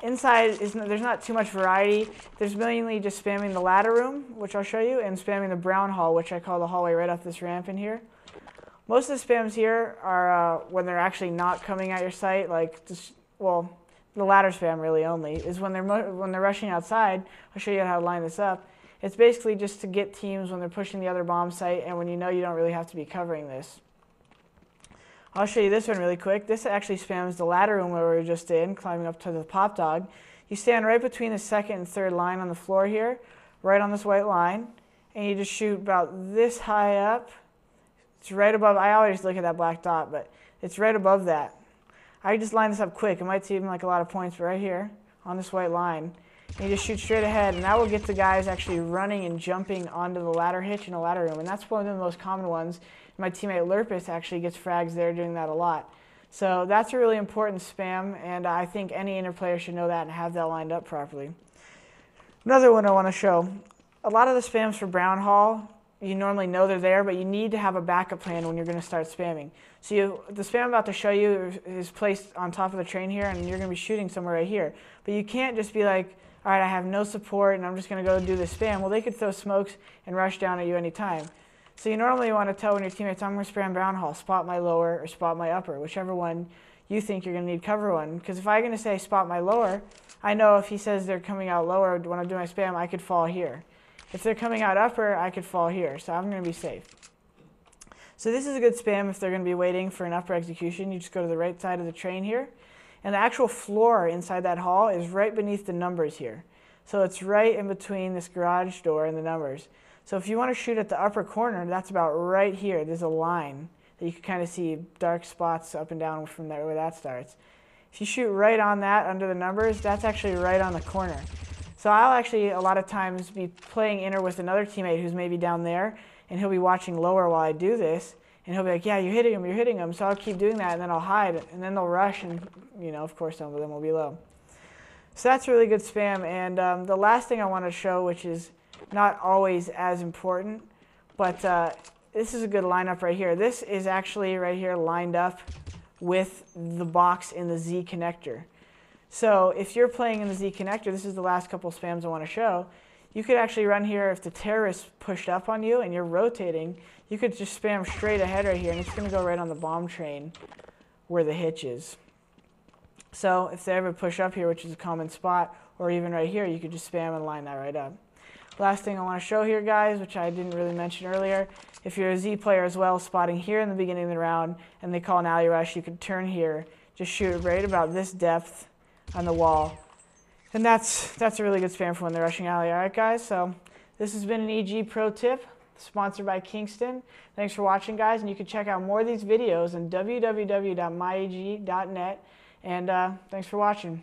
inside, there's not too much variety. There's mainly just spamming the ladder room, which I'll show you, and spamming the brown hall, which I call the hallway right off this ramp in here. Most of the spams here are when they're actually not coming at your site, like just, well, the ladder spam really only, is when they're rushing outside. I'll show you how to line this up. It's basically just to get teams when they're pushing the other bomb site and when you know you don't really have to be covering this. I'll show you this one really quick. This actually spams the ladder room where we were just in, climbing up to the pop dog. You stand right between the second and third line on the floor here, right on this white line, and you just shoot about this high up. It's right above, I always look at that black dot, but it's right above that. I just line this up quick. It might seem like a lot of points, but right here on this white line, and you just shoot straight ahead, and that will get the guys actually running and jumping onto the ladder hitch in the ladder room, and that's one of the most common ones. My teammate Lurpus actually gets frags there doing that a lot. So that's a really important spam, and I think any inner player should know that and have that lined up properly. Another one I want to show. A lot of the spams for Brown Hall, you normally know they're there, but you need to have a backup plan when you're going to start spamming. So the spam I'm about to show you is placed on top of the train here, and you're going to be shooting somewhere right here. But you can't just be like, all right, I have no support, and I'm just going to go do this spam. Well, they could throw smokes and rush down at you anytime. So you normally want to tell when your teammates, I'm going to spam Brown Hall, spot my lower or spot my upper, whichever one you think you're going to need cover on. Because if I'm going to say spot my lower, I know if he says they're coming out lower when I'm doing my spam, I could fall here. If they're coming out upper, I could fall here. So I'm going to be safe. So this is a good spam if they're going to be waiting for an upper execution. You just go to the right side of the train here. And the actual floor inside that hall is right beneath the numbers here. So it's right in between this garage door and the numbers. So if you want to shoot at the upper corner, that's about right here. There's a line that you can kind of see dark spots up and down from there where that starts. If you shoot right on that under the numbers, that's actually right on the corner. So I'll actually a lot of times be playing inner with another teammate who's maybe down there, and he'll be watching lower while I do this, and he'll be like, yeah, you're hitting him, you're hitting him. So I'll keep doing that, and then I'll hide, and then they'll rush, and of course some of them will be low. So that's a really good spam. And the last thing I want to show, which is not always as important, but this is a good lineup right here. This is actually right here lined up with the box in the Z connector. So if you're playing in the Z connector, this is the last couple spams I want to show, you could actually run here if the terrorists pushed up on you and you're rotating, you could just spam straight ahead right here, and it's going to go right on the bomb train where the hitch is. So if they ever push up here, which is a common spot, or even right here, you could just spam and line that right up. Last thing I want to show here, guys, which I didn't really mention earlier, if you're a Z player as well, spotting here in the beginning of the round, and they call an alley rush, you could turn here, just shoot right about this depth on the wall. And that's a really good spam for when they're rushing alley. All right, guys, so this has been an EG Pro Tip, sponsored by Kingston. Thanks for watching, guys, and you can check out more of these videos on www.myeg.net, and thanks for watching.